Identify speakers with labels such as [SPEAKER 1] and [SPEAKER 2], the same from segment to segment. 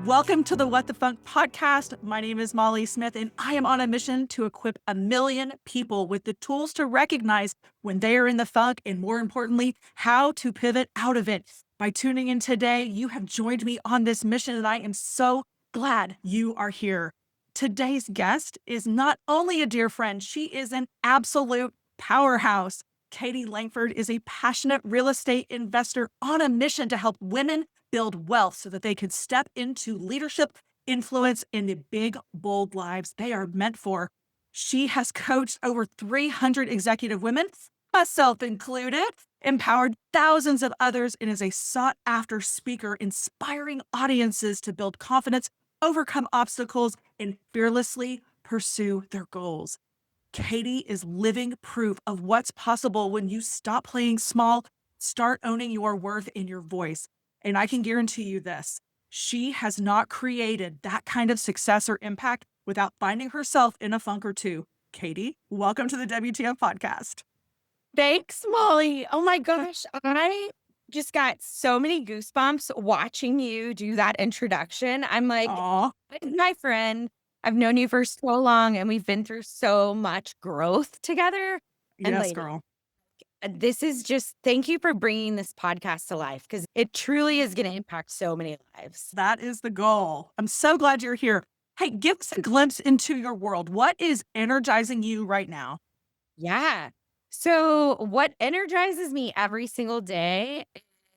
[SPEAKER 1] Welcome to the What the Funk podcast. My name is Molly Smith, and I am on a mission to equip 1 million people with the tools to recognize when they are in the funk and, more importantly, how to pivot out of it. By tuning in today, you have joined me on this mission, and I am so glad you are here. Today's guest is not only a dear friend, she is an absolute powerhouse. Caytie Langford is a passionate real estate investor on a mission to help women build wealth so that they can step into leadership, influence, and the big, bold lives they are meant for. She has coached over 300 executive women, myself included, empowered thousands of others, and is a sought-after speaker, inspiring audiences to build confidence, overcome obstacles, and fearlessly pursue their goals. Caytie is living proof of what's possible when you stop playing small, start owning your worth and your voice. And I can guarantee you this, she has not created that kind of success or impact without finding herself in a funk or two. Caytie, welcome to the WTF Podcast.
[SPEAKER 2] Thanks, Molly. Oh my gosh. I just got so many goosebumps watching you do that introduction. I'm like,
[SPEAKER 1] Aw,
[SPEAKER 2] my friend, I've known you for so long and we've been through so much growth together. And
[SPEAKER 1] yes,
[SPEAKER 2] lady,
[SPEAKER 1] girl.
[SPEAKER 2] this is just thank you for bringing this podcast to life because it truly is going to impact so many lives.
[SPEAKER 1] That is the goal. I'm so glad you're here. Hey, give us a glimpse into your world. What is energizing you right now?
[SPEAKER 2] Yeah. So, what energizes me every single day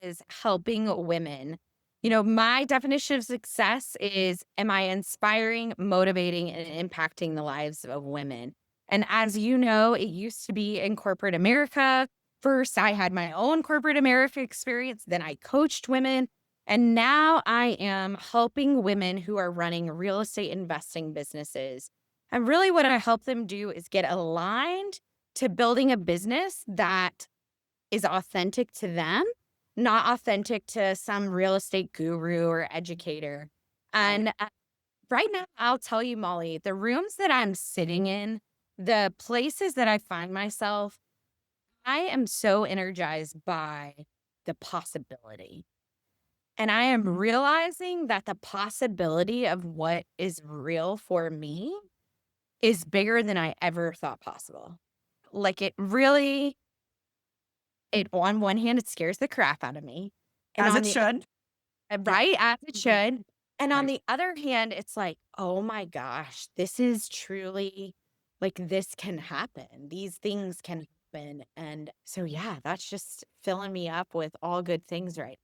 [SPEAKER 2] is helping women. My definition of success is, am I inspiring, motivating, and impacting the lives of women? And as you know, it used to be in corporate America. First, I had my own corporate America experience, then I coached women. And now I am helping women who are running real estate investing businesses. And really, what I help them do is get aligned to building a business that is authentic to them, not authentic to some real estate guru or educator.
[SPEAKER 1] Right.
[SPEAKER 2] And right now, I'll tell you, Molly, the rooms that I'm sitting in, the places that I find myself, I am so energized by the possibility. And I am realizing that the possibility of what is real for me is bigger than I ever thought possible. Like it on one hand, it scares the crap out of me. And
[SPEAKER 1] As
[SPEAKER 2] on
[SPEAKER 1] it
[SPEAKER 2] the
[SPEAKER 1] should. Yeah.
[SPEAKER 2] right, as it should. And on
[SPEAKER 1] Right.
[SPEAKER 2] the other hand, it's like, oh my gosh, this is truly like this can happen. These things can happen. And so yeah, that's just filling me up with all good things right.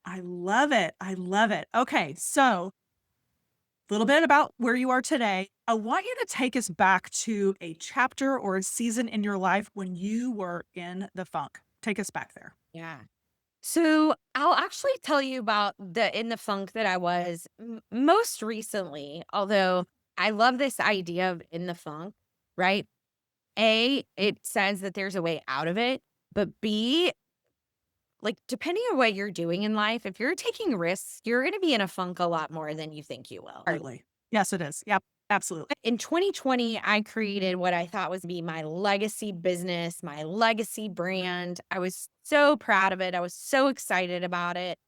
[SPEAKER 1] I love it. I love it. Okay, so a little bit about where you are today. I want you to take us back to a chapter or a season in your life when you were in the funk. Take us back there.
[SPEAKER 2] Yeah. So I'll actually tell you about the in the funk that I was most recently, although I love this idea of in the funk, right? A, it says that there's a way out of it, but B, like depending on what you're doing in life, if you're taking risks, you're going to be in a funk a lot more than you think you will.
[SPEAKER 1] Absolutely. Yes, it is. Yep, absolutely.
[SPEAKER 2] In 2020, I created what I thought was be my legacy business, my legacy brand. I was so proud of it. I was so excited about it.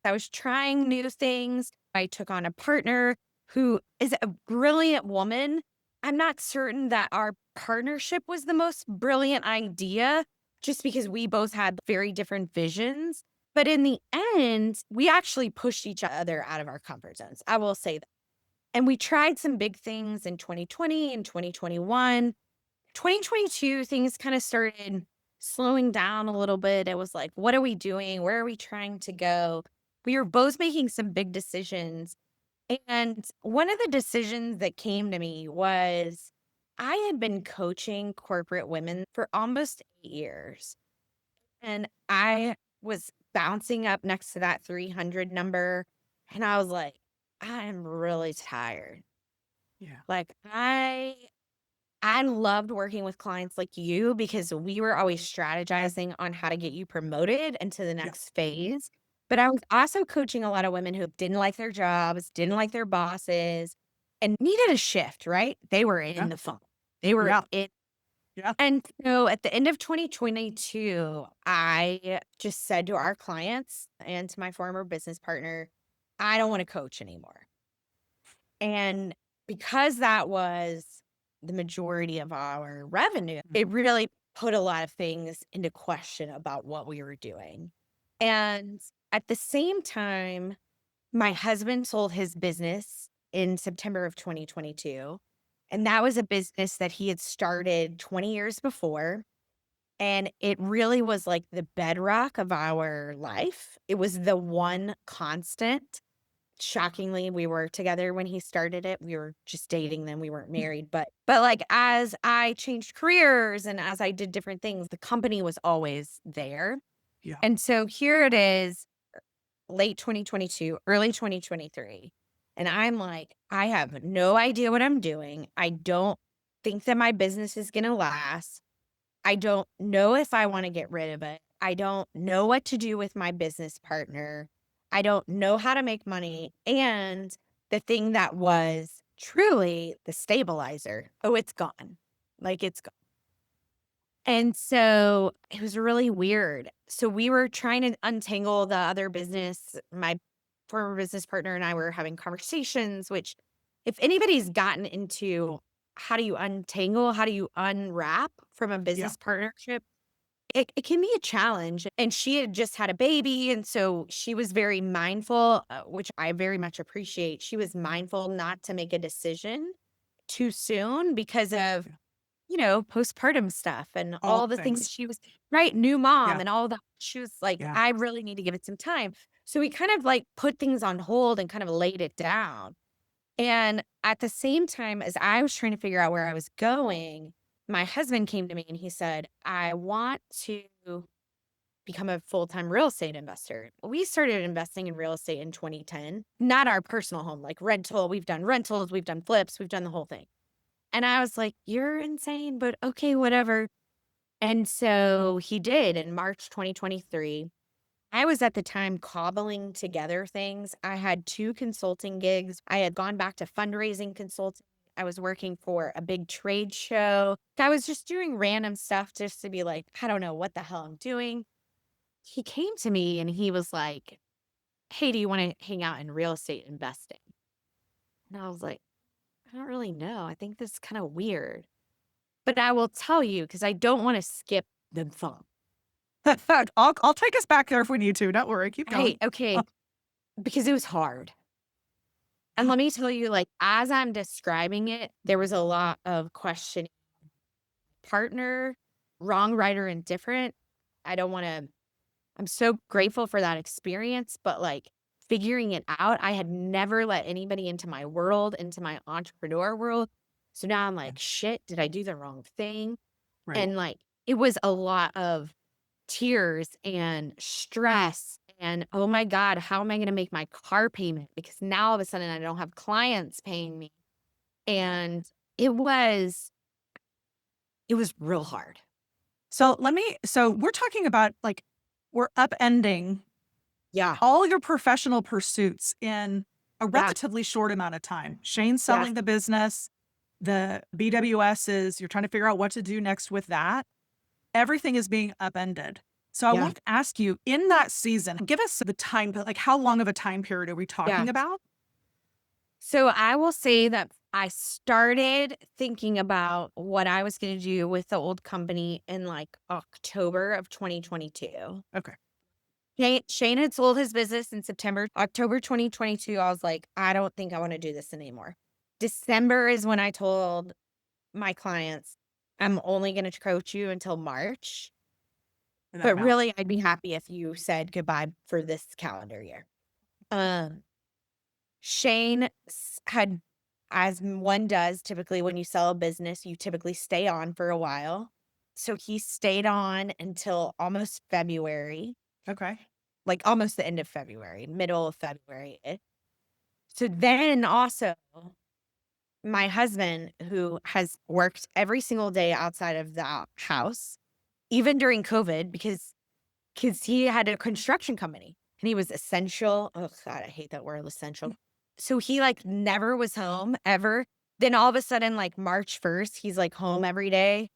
[SPEAKER 2] I was trying new things. I took on a partner who is a brilliant woman. I'm not certain that our partnership was the most brilliant idea just because we both had very different visions. But in the end, we actually pushed each other out of our comfort zones. I will say that. And we tried some big things in 2020 and 2021. 2022, things kind of started slowing down a little bit. It was like, what are we doing? Where are we trying to go? We were both making some big decisions. And one of the decisions that came to me was I had been coaching corporate women for almost 8 years. And I was bouncing up next to that 300 number. And I was like, I'm really tired.
[SPEAKER 1] Yeah.
[SPEAKER 2] Like I loved working with clients like you because we were always strategizing on how to get you promoted into the
[SPEAKER 1] Yeah.
[SPEAKER 2] next phase. But I was also coaching a lot of women who didn't like their jobs, didn't like their bosses, and needed a shift, right? They were
[SPEAKER 1] Yeah.
[SPEAKER 2] in the funk. They were
[SPEAKER 1] Yeah.
[SPEAKER 2] in.
[SPEAKER 1] Yeah.
[SPEAKER 2] And so at the end of 2022, I just said to our clients and to my former business partner, I don't want to coach anymore. And because that was the majority of our revenue, it really put a lot of things into question about what we were doing. And at the same time, my husband sold his business in September of 2022. And that was a business that he had started 20 years before. And it really was like the bedrock of our life. It was the one constant. Shockingly, we were together when he started it. We were just dating then, we weren't married, but like as I changed careers and as I did different things, the company was always there.
[SPEAKER 1] Yeah.
[SPEAKER 2] And so here it is, late 2022, early 2023. And I'm like, I have no idea what I'm doing. I don't think that my business is going to last. I don't know if I want to get rid of it. I don't know what to do with my business partner. I don't know how to make money. And the thing that was truly the stabilizer, oh, it's gone. Like it's gone. And so it was really weird. So we were trying to untangle the other business. My former business partner and I were having conversations, which, if anybody's gotten into how do you untangle, how do you unwrap from a
[SPEAKER 1] Yeah.
[SPEAKER 2] business partnership, it can be a challenge. And she had just had a baby. And so she was very mindful, which I very much appreciate. She was mindful not to make a decision too soon because of postpartum stuff and
[SPEAKER 1] All
[SPEAKER 2] all the
[SPEAKER 1] the
[SPEAKER 2] things
[SPEAKER 1] things.
[SPEAKER 2] she was right, new mom
[SPEAKER 1] Yeah.
[SPEAKER 2] and all that. She was like,
[SPEAKER 1] Yeah.
[SPEAKER 2] I really need to give it some time. So we kind of like put things on hold and kind of laid it down. And at the same time as I was trying to figure out where I was going, my husband came to me and he said, I want to become a full-time real estate investor. We started investing in real estate in 2010, not our personal home, like rental. We've done rentals, we've done flips, we've done the whole thing. And I was like, you're insane, but okay, whatever. And so he did in March 2023. I was at the time cobbling together things. I had 2 consulting gigs. I had gone back to fundraising consulting. I was working for a big trade show. I was just doing random stuff just to be like, I don't know what the hell I'm doing. He came to me and he was like, hey, do you want to hang out in real estate investing? And I was like, I don't really know. I think this is kind of weird. But I will tell you, because I don't want to skip the thumb.
[SPEAKER 1] I'll take us back there if we need to. Don't worry. Keep
[SPEAKER 2] Hey,
[SPEAKER 1] going.
[SPEAKER 2] okay, because it was hard. And let me tell you, like, as I'm describing it, there was a lot of questioning partner, wrong, right, or indifferent. I don't want to, I'm so grateful for that experience, but like figuring it out, I had never let anybody into my world, into my entrepreneur world. So now I'm
[SPEAKER 1] Yeah.
[SPEAKER 2] like, shit, did I do the wrong thing?
[SPEAKER 1] Right.
[SPEAKER 2] And like, it was a lot of tears and stress and, oh my God, how am I going to make my car payment? Because now all of a sudden I don't have clients paying me. And it was, it was real hard.
[SPEAKER 1] So we're talking about like we're upending
[SPEAKER 2] Yeah.
[SPEAKER 1] all your professional pursuits in a
[SPEAKER 2] Yeah.
[SPEAKER 1] relatively short amount of time. Shane's
[SPEAKER 2] Yes.
[SPEAKER 1] selling the business. The BWS is you're trying to figure out what to do next with that. Everything is being upended. So I
[SPEAKER 2] Yeah.
[SPEAKER 1] want to ask you in that season, give us the time, like how long of a time period are we
[SPEAKER 2] Yeah.
[SPEAKER 1] talking about?
[SPEAKER 2] So I will say that I started thinking about what I was going to do with the old company in like October of 2022.
[SPEAKER 1] Okay.
[SPEAKER 2] Shane had sold his business in September, October 2022. I was like, I don't think I want to do this anymore. December is when I told my clients, I'm only going to coach you until March.
[SPEAKER 1] And
[SPEAKER 2] But
[SPEAKER 1] I'm out.
[SPEAKER 2] really, I'd be happy if you said goodbye for this calendar year. Um, Shane had, as one does typically when you sell a business, you typically stay on for a while. So he stayed on until almost February,
[SPEAKER 1] Okay.
[SPEAKER 2] like almost the end of February, middle of February. So then also, my husband, who has worked every single day outside of the house, even during COVID, because he had a construction company and he was essential. Oh God, I hate that word, essential. So he like never was home ever. Then all of a sudden, like March 1st, he's like home every day.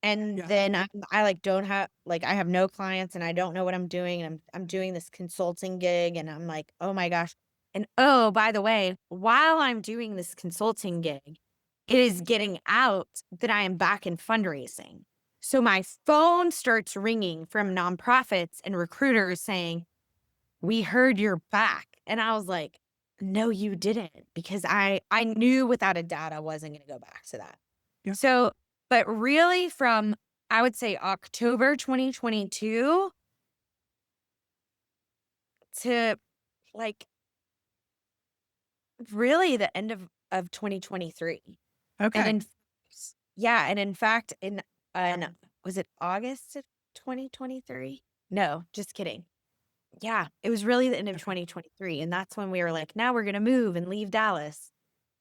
[SPEAKER 2] And
[SPEAKER 1] Yeah.
[SPEAKER 2] then I like don't have like I have no clients and I don't know what I'm doing. And I'm doing this consulting gig and I'm like, oh my gosh. And oh, by the way, while I'm doing this consulting gig, it is getting out that I am back in fundraising. So my phone starts ringing from nonprofits and recruiters saying, we heard you're back. And I was like, no, you didn't, because I knew without a doubt I wasn't going to go back to that.
[SPEAKER 1] Yeah.
[SPEAKER 2] So, but really from, I would say October 2022 to like really the end of 2023. And
[SPEAKER 1] Okay.
[SPEAKER 2] in, yeah. And in fact, in was it August of 2023? No, just kidding. Yeah, it was really the end of
[SPEAKER 1] Okay.
[SPEAKER 2] 2023, and that's when we were like, "Now we're gonna move and leave Dallas."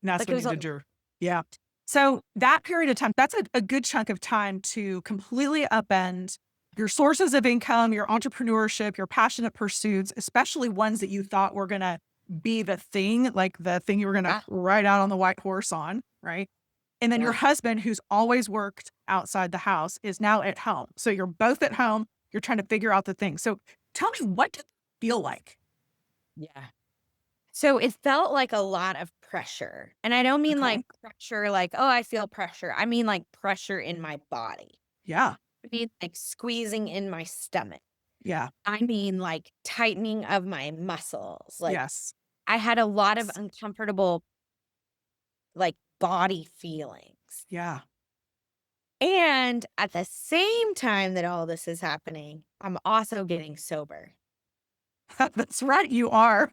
[SPEAKER 1] And that's
[SPEAKER 2] Like, it
[SPEAKER 1] when
[SPEAKER 2] was
[SPEAKER 1] you
[SPEAKER 2] a
[SPEAKER 1] did your, yeah. So that period of time, that's a good chunk of time to completely upend your sources of income, your entrepreneurship, your passionate pursuits, especially ones that you thought were going to be the thing, like the thing you were going to
[SPEAKER 2] yeah,
[SPEAKER 1] ride out on the white horse on, right? And then your
[SPEAKER 2] yeah,
[SPEAKER 1] husband, who's always worked outside the house, is now at home. So you're both at home. You're trying to figure out the thing. So tell me, what did it feel like?
[SPEAKER 2] yeah. So it felt like a lot of pressure, and I don't mean like
[SPEAKER 1] Okay.
[SPEAKER 2] pressure like, "Oh, I feel pressure." I mean like pressure in my body.
[SPEAKER 1] Yeah.
[SPEAKER 2] I mean like squeezing in my stomach.
[SPEAKER 1] Yeah.
[SPEAKER 2] I mean like tightening of my muscles. Like
[SPEAKER 1] Yes.
[SPEAKER 2] I had a lot of
[SPEAKER 1] Yes.
[SPEAKER 2] uncomfortable like body feelings.
[SPEAKER 1] Yeah.
[SPEAKER 2] And at the same time that all this is happening, I'm also getting sober.
[SPEAKER 1] That's right. You are.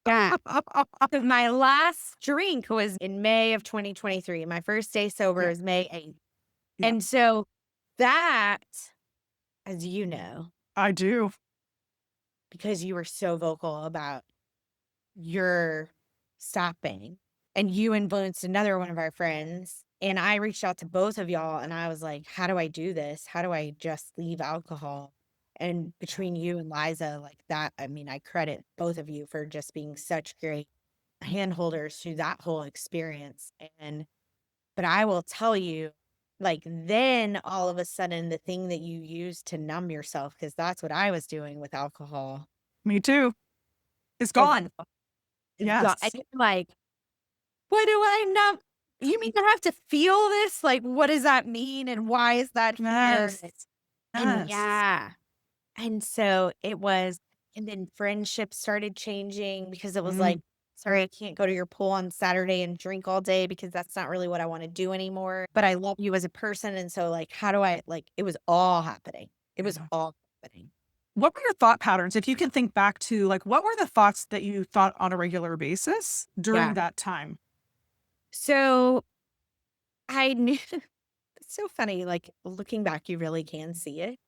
[SPEAKER 2] Yeah. 'Cause my last drink was in May of 2023. My first day sober
[SPEAKER 1] Yeah.
[SPEAKER 2] is May 8th.
[SPEAKER 1] Yeah.
[SPEAKER 2] And so that, as you know,
[SPEAKER 1] I do.
[SPEAKER 2] because you were so vocal about your stopping and you influenced another one of our friends. And I reached out to both of y'all and I was like, how do I do this? How do I just leave alcohol? And between you and Liza, like that, I mean, I credit both of you for just being such great handholders through that whole experience. And, but I will tell you, like, then all of a sudden, the thing that you use to numb yourself, because that's what I was doing with alcohol,
[SPEAKER 1] Me too. It's
[SPEAKER 2] oh,
[SPEAKER 1] gone.
[SPEAKER 2] God,
[SPEAKER 1] Yes.
[SPEAKER 2] and you're like, what do I numb? You mean I have to feel this? Like, what does that mean? And why is that here?
[SPEAKER 1] Yes.
[SPEAKER 2] And
[SPEAKER 1] Yes.
[SPEAKER 2] yeah. And so it was, and then friendships started changing because it was
[SPEAKER 1] Mm,
[SPEAKER 2] like, sorry, I can't go to your pool on Saturday and drink all day because that's not really what I want to do anymore. But I love you as a person. And so, like, how do I, like, it was all happening. It was
[SPEAKER 1] yeah.
[SPEAKER 2] all happening.
[SPEAKER 1] What were your thought patterns? If you can think back to, like, what were the thoughts that you thought on a regular basis during
[SPEAKER 2] Yeah.
[SPEAKER 1] that time?
[SPEAKER 2] So I knew it's so funny. Like, looking back, you really can see it.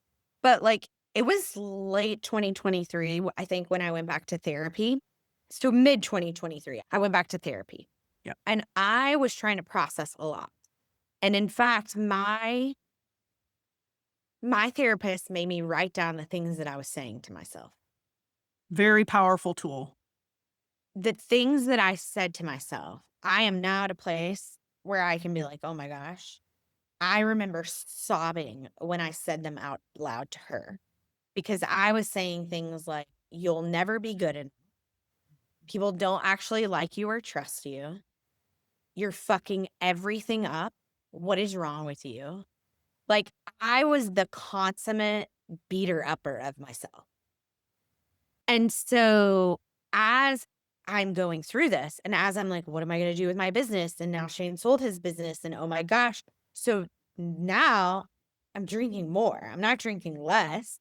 [SPEAKER 2] But like, it was late 2023, I think, when I went back to therapy. So mid 2023, I went back to therapy.
[SPEAKER 1] Yeah.
[SPEAKER 2] And I was trying to process a lot. And in fact, my therapist made me write down the things that I was saying to myself.
[SPEAKER 1] Very powerful tool.
[SPEAKER 2] The things that I said to myself. I am now at a place where I can be like, "Oh my gosh." I remember sobbing when I said them out loud to her because I was saying things like, "You'll never be good enough. People don't actually like you or trust you. You're fucking everything up. What is wrong with you?" Like, I was the consummate beater upper of myself. And so as I'm going through this and as I'm like, what am I going to do with my business? And now Shane sold his business and oh my gosh. So now I'm drinking more. I'm not drinking less.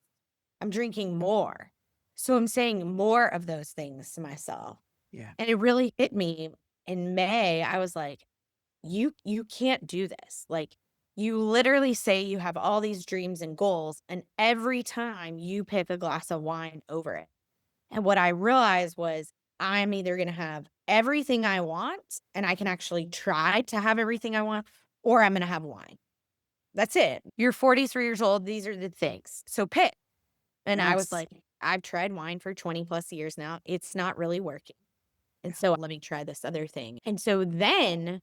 [SPEAKER 2] I'm drinking more. So I'm saying more of those things to myself.
[SPEAKER 1] Yeah.
[SPEAKER 2] And it really hit me in May. I was like, you can't do this. Like, you literally say you have all these dreams and goals, and every time you pick a glass of wine over it. And what I realized was I'm either going to have everything I want and I can actually try to have everything I want, or I'm going to have wine. That's it. You're 43 years old. These are the things. So pick. And I was
[SPEAKER 1] Yes.
[SPEAKER 2] like, I've tried wine for 20 plus years now. It's not really working. And so let me try this other thing. And so then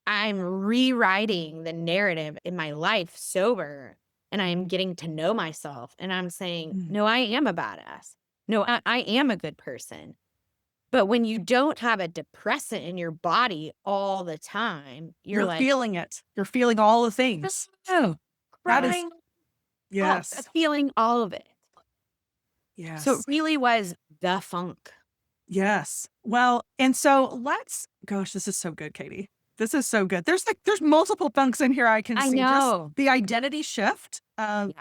[SPEAKER 2] I'm rewriting the narrative in my life sober, and I am getting to know myself, and I'm saying,
[SPEAKER 1] Mm.
[SPEAKER 2] no, I am a badass. No, I am a good person. But when you don't have a depressant in your body all the time, you're
[SPEAKER 1] You're
[SPEAKER 2] like,
[SPEAKER 1] feeling it. You're feeling all the things.
[SPEAKER 2] oh,
[SPEAKER 1] That is,
[SPEAKER 2] crying up,
[SPEAKER 1] yes,
[SPEAKER 2] feeling all of it. So it
[SPEAKER 1] yes,
[SPEAKER 2] really was the funk.
[SPEAKER 1] yes. Well, and so gosh, this is so good, Caytie. This is so good. There's multiple funks in here I can
[SPEAKER 2] I
[SPEAKER 1] see. Just
[SPEAKER 2] know.
[SPEAKER 1] the identity shift.
[SPEAKER 2] Yeah.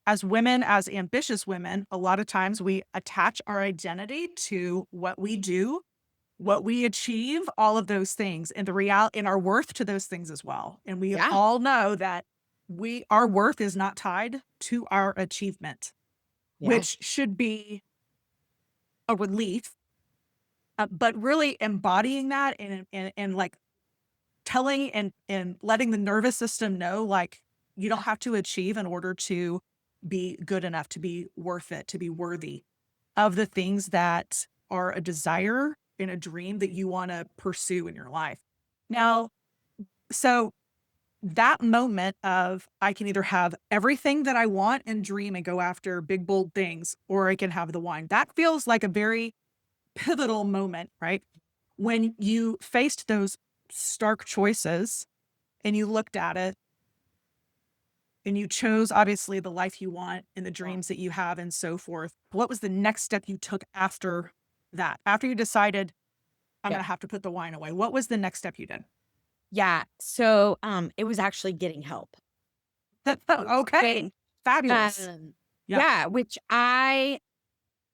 [SPEAKER 1] As women, as ambitious women, a lot of times we attach our identity to what we do, what we achieve, all of those things, and and our worth to those things as well. And we
[SPEAKER 2] Yeah.
[SPEAKER 1] all know that our worth is not tied to our achievement,
[SPEAKER 2] Yeah.
[SPEAKER 1] which should be a relief. But really embodying that and like telling and letting the nervous system know, like, you don't have to achieve in order to be good enough, to be worth it, to be worthy of the things that are a desire and a dream that you want to pursue in your life. Now, so that moment of I can either have everything that I want and dream and go after big, bold things, or I can have the wine. That feels like a very pivotal moment, right? When you faced those stark choices and you looked at it and you chose obviously the life you want and the dreams that you have and so forth. What was the next step you took after that? After you decided I'm
[SPEAKER 2] Yeah.
[SPEAKER 1] going to have to put the wine away. What was the next step you did?
[SPEAKER 2] Yeah. So it was actually getting help.
[SPEAKER 1] Okay.
[SPEAKER 2] Right.
[SPEAKER 1] Fabulous.
[SPEAKER 2] Um,
[SPEAKER 1] Yeah.
[SPEAKER 2] yeah, which I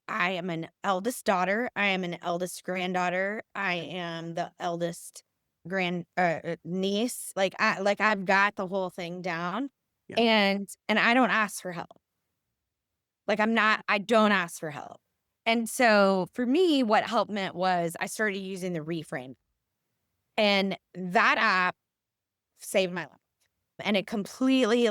[SPEAKER 2] am an eldest daughter. I am an eldest granddaughter. I am the eldest niece. I've got the whole thing down.
[SPEAKER 1] Yeah.
[SPEAKER 2] And I don't ask for help. I don't ask for help. And so for me, what help meant was I started using the reframe. And that app saved my life. And it completely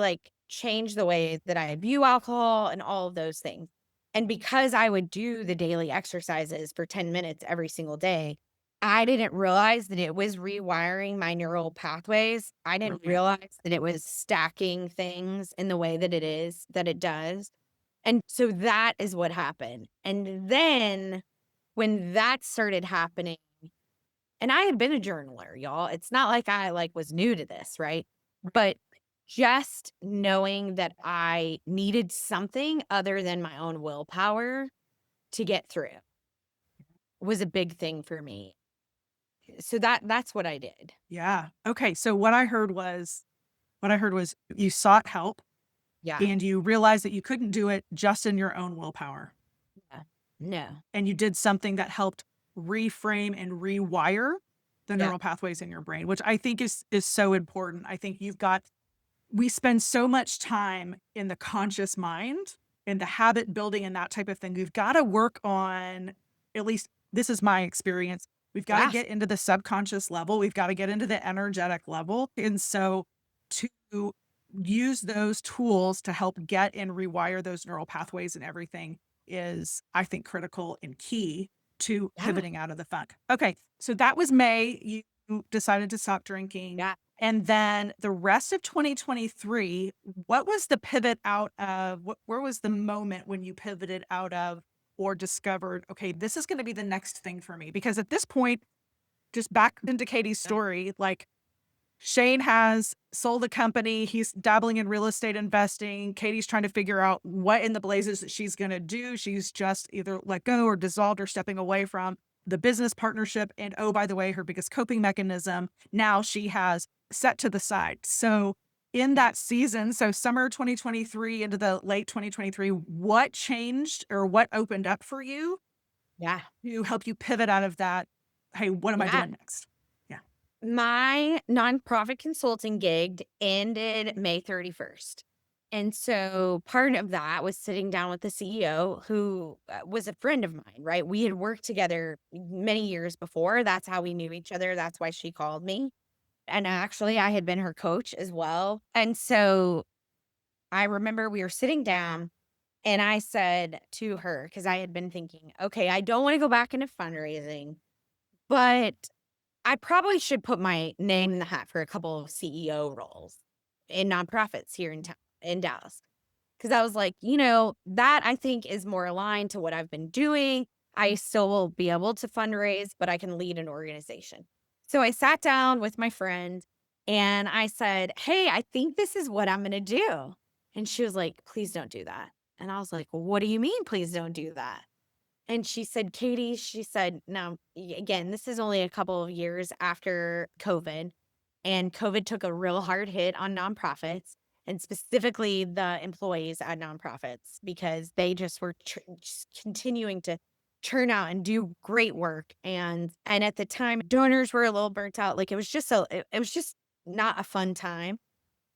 [SPEAKER 2] changed the way that I view alcohol and all of those things. And because I would do the daily exercises for 10 minutes every single day, I didn't realize that it was rewiring my neural pathways. I didn't
[SPEAKER 1] Brilliant.
[SPEAKER 2] realize that it was stacking things in the way that it does. And so that is what happened. And then when that started happening, and I had been a journaler, y'all. It's not like I was new to this, right? But just knowing that I needed something other than my own willpower to get through was a big thing for me. So that's what I did.
[SPEAKER 1] Yeah. Okay. So what I heard was you sought help
[SPEAKER 2] Yeah.
[SPEAKER 1] and you realized that you couldn't do it just in your own willpower.
[SPEAKER 2] Yeah. No.
[SPEAKER 1] And you did something that helped reframe and rewire the
[SPEAKER 2] Yeah.
[SPEAKER 1] neural pathways in your brain, which I think is so important. I think we spend so much time in the conscious mind and the habit building and that type of thing. We've got to work on, at least this is my experience. We've got to
[SPEAKER 2] Yeah.
[SPEAKER 1] get into the subconscious level. We've got to get into the energetic level. And so to use those tools to help get and rewire those neural pathways and everything is, I think, critical and key to
[SPEAKER 2] Yeah.
[SPEAKER 1] pivoting out of the funk. Okay. So that was May. You decided to stop drinking.
[SPEAKER 2] Yeah.
[SPEAKER 1] And then the rest of 2023, what was the pivot out of? Where was the moment when you pivoted out of or discovered, okay, this is going to be the next thing for me? Because at this point, just back into Caytie's story, like Shane has sold a company. He's dabbling in real estate investing. Caytie's trying to figure out what in the blazes that she's going to do. She's just either let go or dissolved or stepping away from the business partnership. And oh, by the way, her biggest coping mechanism now she has set to the side. So in that season, so summer 2023 into the late 2023, what changed or what opened up for you
[SPEAKER 2] Yeah.
[SPEAKER 1] to help you pivot out of that? Hey, what am I
[SPEAKER 2] Yeah.
[SPEAKER 1] doing next? Yeah.
[SPEAKER 2] My nonprofit consulting gig ended May 31st. And so part of that was sitting down with the CEO who was a friend of mine, right? We had worked together many years before. That's how we knew each other. That's why she called me. And actually, I had been her coach as well. And so I remember we were sitting down and I said to her, because I had been thinking, okay, I don't want to go back into fundraising, but I probably should put my name in the hat for a couple of CEO roles in nonprofits here in town, in Dallas. Because I was like, that I think is more aligned to what I've been doing. I still will be able to fundraise, but I can lead an organization. So I sat down with my friend and I said, hey, I think this is what I'm going to do. And she was like, please don't do that. And I was like, well, what do you mean, please don't do that? And she said, Caytie, she said, now, again, this is only a couple of years after COVID, and COVID took a real hard hit on nonprofits and specifically the employees at nonprofits because they just were just continuing to churn out and do great work. And at the time, donors were a little burnt out. Like it was just not a fun time.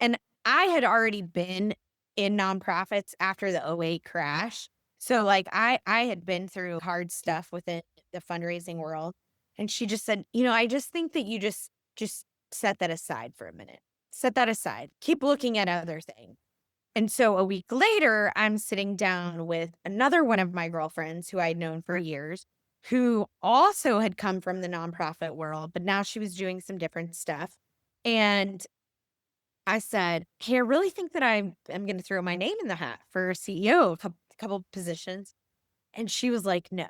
[SPEAKER 2] And I had already been in nonprofits after the '08 crash. So like I had been through hard stuff within the fundraising world. And she just said, I just think that you just set that aside for a minute. Set that aside. Keep looking at other things. And so a week later, I'm sitting down with another one of my girlfriends who I'd known for years, who also had come from the nonprofit world, but now she was doing some different stuff. And I said, hey, I really think that I'm going to throw my name in the hat for CEO, a couple positions. And she was like, no.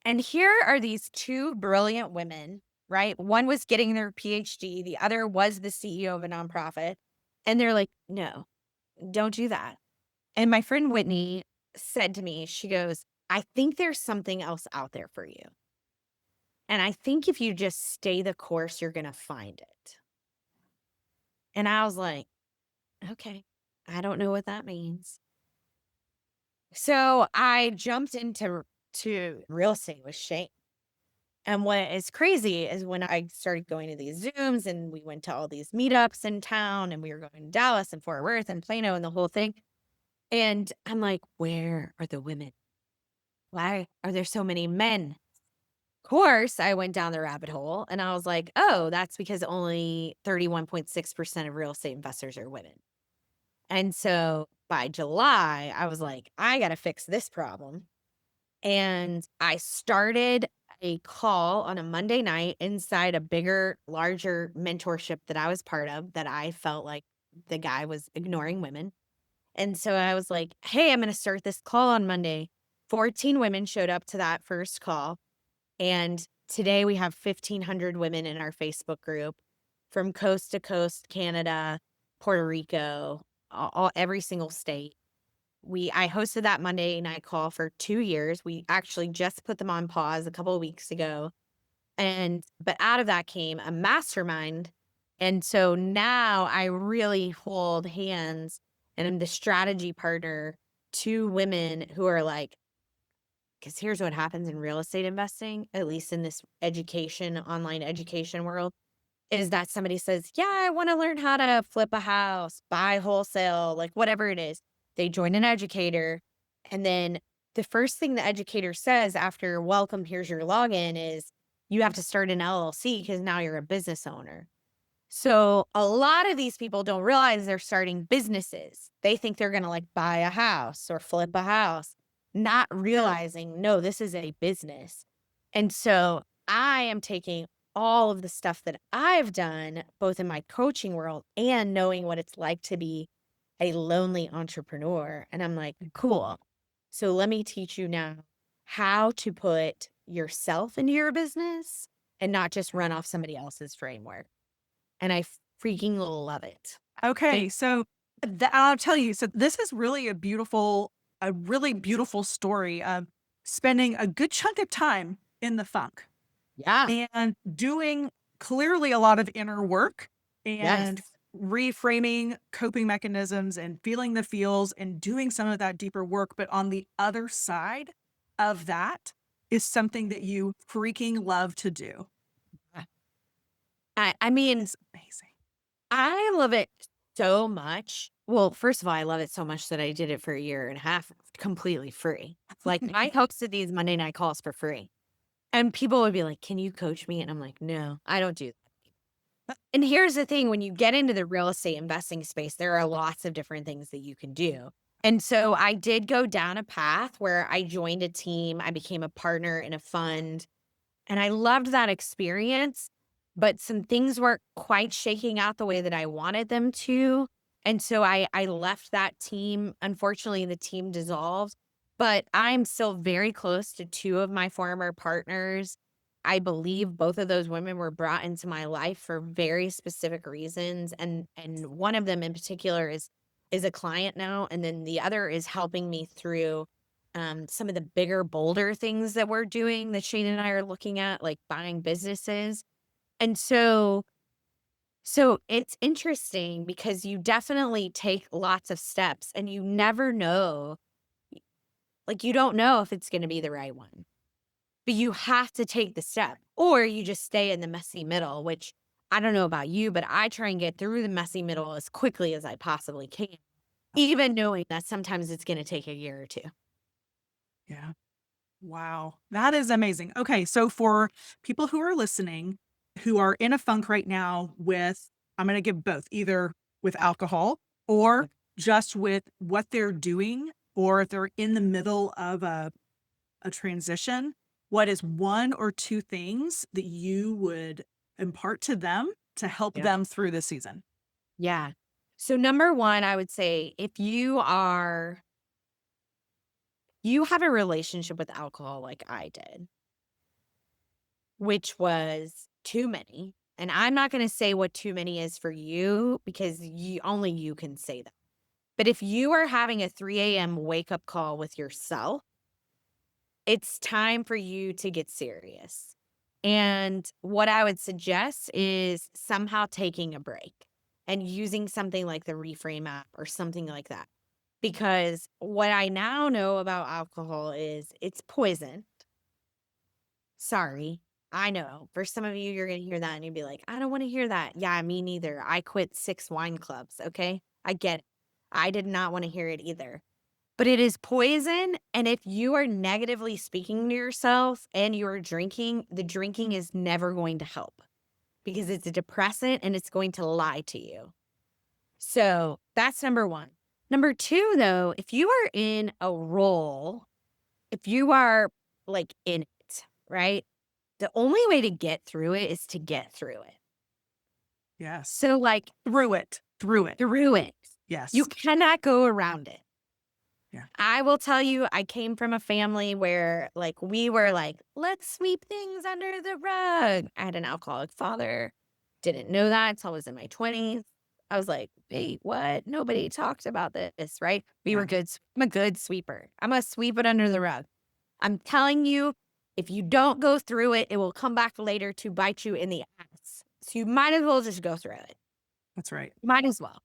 [SPEAKER 2] And here are these two brilliant women, right? One was getting their PhD, the other was the CEO of a nonprofit. And they're like, no, don't do that. And my friend Whitney said to me, she goes, I think there's something else out there for you. And I think if you just stay the course, you're going to find it. And I was like, okay, I don't know what that means. So I jumped into real estate with Shane. And what is crazy is when I started going to these Zooms and we went to all these meetups in town and we were going to Dallas and Fort Worth and Plano and the whole thing. And I'm like, where are the women? Why are there so many men? Of course, I went down the rabbit hole and I was like, oh, that's because only 31.6% of real estate investors are women. And so by July, I was like, I got to fix this problem. And I started a call on a Monday night inside a bigger, larger mentorship that I was part of that I felt like the guy was ignoring women. And so I was like, hey, I'm going to start this call on Monday. 14 women showed up to that first call. And today we have 1,500 women in our Facebook group from coast to coast, Canada, Puerto Rico, every single state. I hosted that Monday night call for 2 years. We actually just put them on pause a couple of weeks ago. But out of that came a mastermind. And so now I really hold hands and I'm the strategy partner to women who are like, because here's what happens in real estate investing, at least in this online education world, is that somebody says, yeah, I want to learn how to flip a house, buy wholesale, like whatever it is. They join an educator. And then the first thing the educator says after welcome, here's your login is you have to start an LLC because now you're a business owner. So a lot of these people don't realize they're starting businesses. They think they're going to like buy a house or flip a house, not realizing, no, this is a business. And so I am taking all of the stuff that I've done, both in my coaching world and knowing what it's like to be a lonely entrepreneur. And I'm like, cool. So let me teach you now how to put yourself into your business and not just run off somebody else's framework. And I freaking love it.
[SPEAKER 1] Okay, so I'll tell you. So this is really a really beautiful story of spending a good chunk of time in the funk
[SPEAKER 2] Yeah.
[SPEAKER 1] and doing clearly a lot of inner work and
[SPEAKER 2] Yes.
[SPEAKER 1] reframing coping mechanisms and feeling the feels and doing some of that deeper work. But on the other side of that is something that you freaking love to do.
[SPEAKER 2] I mean,
[SPEAKER 1] It's amazing.
[SPEAKER 2] I love it so much. Well, first of all, I love it so much that I did it for a year and a half completely free. Like I hosted these Monday night calls for free. And people would be like, can you coach me? And I'm like, no, I don't do that. And here's the thing, when you get into the real estate investing space, there are lots of different things that you can do. And so I did go down a path where I joined a team. I became a partner in a fund. And I loved that experience, but some things weren't quite shaking out the way that I wanted them to. And so I left that team. Unfortunately, the team dissolved, but I'm still very close to two of my former partners. I believe both of those women were brought into my life for very specific reasons. And one of them in particular is a client now. And then the other is helping me through some of the bigger, bolder things that we're doing that Shane and I are looking at, like buying businesses. And so it's interesting because you definitely take lots of steps and you never know, like you don't know if it's going to be the right one, but you have to take the step or you just stay in the messy middle, which I don't know about you, but I try and get through the messy middle as quickly as I possibly can, even knowing that sometimes it's going to take a year or two.
[SPEAKER 1] Yeah. Wow. That is amazing. Okay. So for people who are listening, who are in a funk right now with, I'm going to give both, either with alcohol or just with what they're doing, or if they're in the middle of a transition, what is one or two things that you would impart to them to help
[SPEAKER 2] Yeah.
[SPEAKER 1] them through this season?
[SPEAKER 2] Yeah. So number one, I would say if you have a relationship with alcohol like I did, which was too many. And I'm not going to say what too many is for you because only you can say that. But if you are having a 3 a.m. wake up call with yourself, it's time for you to get serious. And what I would suggest is somehow taking a break and using something like the Reframe app or something like that. Because what I now know about alcohol is it's poison. Sorry. I know. For some of you, you're going to hear that and you'll be like, I don't want to hear that. Yeah, me neither. I quit 6 wine clubs. Okay. I get it. I did not want to hear it either. But it is poison. And if you are negatively speaking to yourself and you're drinking, the drinking is never going to help because it's a depressant and it's going to lie to you. So that's number one. Number two, though, if you are in a role, if you are like in it, right? The only way to get through it is to get through it.
[SPEAKER 1] Yes.
[SPEAKER 2] So like
[SPEAKER 1] Through it.
[SPEAKER 2] through it.
[SPEAKER 1] Yes.
[SPEAKER 2] You cannot go around it.
[SPEAKER 1] Yeah.
[SPEAKER 2] I will tell you, I came from a family where like we were like, let's sweep things under the rug. I had an alcoholic father. Didn't know that until I was in my 20s. I was like, wait, what? Nobody talked about this, right? We were good. I'm a good sweeper. I'm going to sweep it under the rug. I'm telling you, if you don't go through it, it will come back later to bite you in the ass. So you might as well just go through it.
[SPEAKER 1] That's right.
[SPEAKER 2] Might as well.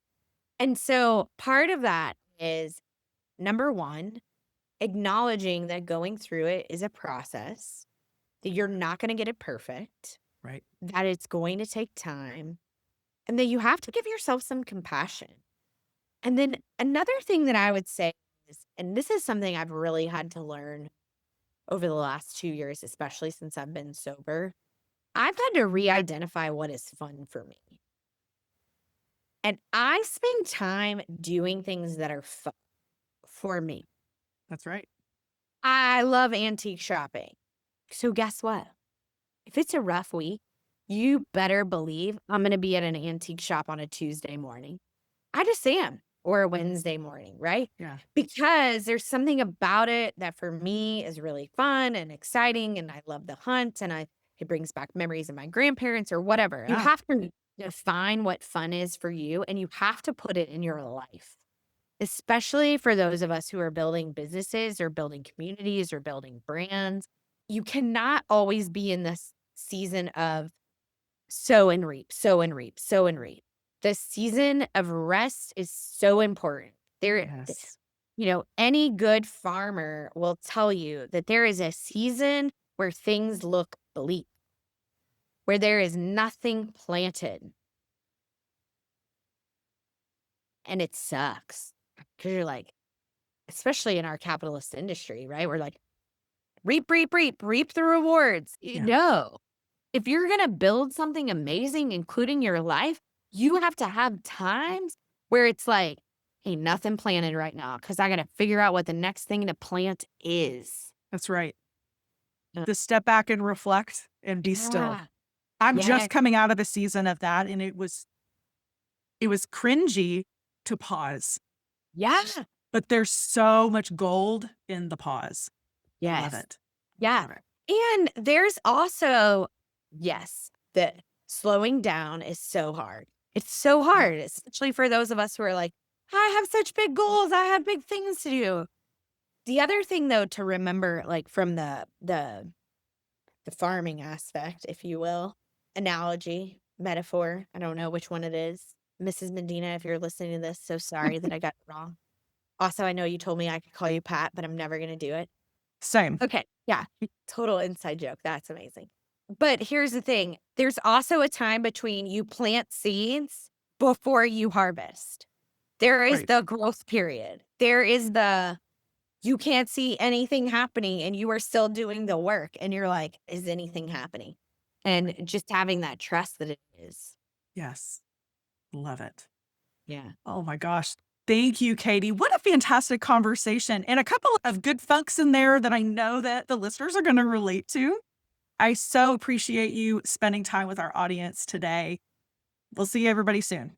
[SPEAKER 2] And so part of that is number one, acknowledging that going through it is a process, that you're not going to get it perfect,
[SPEAKER 1] Right.
[SPEAKER 2] that it's going to take time, and that you have to give yourself some compassion. And then another thing that I would say is, and this is something I've really had to learn over the last 2 years, especially since I've been sober, I've had to re-identify what is fun for me. And I spend time doing things that are fun for me.
[SPEAKER 1] That's right.
[SPEAKER 2] I love antique shopping. So guess what? If it's a rough week, you better believe I'm going to be at an antique shop on a Tuesday morning. I just am. Or a Wednesday morning, right?
[SPEAKER 1] Yeah.
[SPEAKER 2] Because there's something about it that for me is really fun and exciting. And I love the hunt and it brings back memories of my grandparents or whatever. You
[SPEAKER 1] Yeah.
[SPEAKER 2] have to define what fun is for you and you have to put it in your life. Especially for those of us who are building businesses or building communities or building brands. You cannot always be in this season of sow and reap, sow and reap, sow and reap. The season of rest is so important.
[SPEAKER 1] Yes.
[SPEAKER 2] Any good farmer will tell you that there is a season where things look bleak, where there is nothing planted. And it sucks because you're like, especially in our capitalist industry, right? We're like, reap, reap, reap, reap the rewards.
[SPEAKER 1] Yeah.
[SPEAKER 2] No. If you're going to build something amazing, including your life, you have to have times where it's like, hey, nothing planted right now because I got to figure out what the next thing to plant is.
[SPEAKER 1] That's right. to step back and reflect and be still.
[SPEAKER 2] Yeah.
[SPEAKER 1] I'm
[SPEAKER 2] Yeah.
[SPEAKER 1] just coming out of a season of that, and it was cringy to pause,
[SPEAKER 2] Yeah.
[SPEAKER 1] but there's so much gold in the pause. Love
[SPEAKER 2] Yes.
[SPEAKER 1] it.
[SPEAKER 2] Yeah.
[SPEAKER 1] Love it.
[SPEAKER 2] And there's also, yes, that slowing down is so hard. It's so
[SPEAKER 1] Yeah.
[SPEAKER 2] hard, especially for those of us who are like, I have such big goals. I have big things to do. The other thing though to remember, like from the farming aspect, if you will, analogy, metaphor, I don't know which one it is. Mrs. Medina, if you're listening to this, so sorry that I got it wrong. Also, I know you told me I could call you Pat, but I'm never going to do it.
[SPEAKER 1] Same.
[SPEAKER 2] Okay. Yeah. Total inside joke. That's amazing. But here's the thing. There's also a time between you plant seeds before you harvest. There is
[SPEAKER 1] Right.
[SPEAKER 2] the growth period. There is the you can't see anything happening and you are still doing the work and you're like, is anything happening? And just having that trust that it is.
[SPEAKER 1] Yes. Love it.
[SPEAKER 2] Yeah.
[SPEAKER 1] Oh my gosh. Thank you, Caytie. What a fantastic conversation. And a couple of good funks in there that I know that the listeners are going to relate to. I so appreciate you spending time with our audience today. We'll see everybody soon.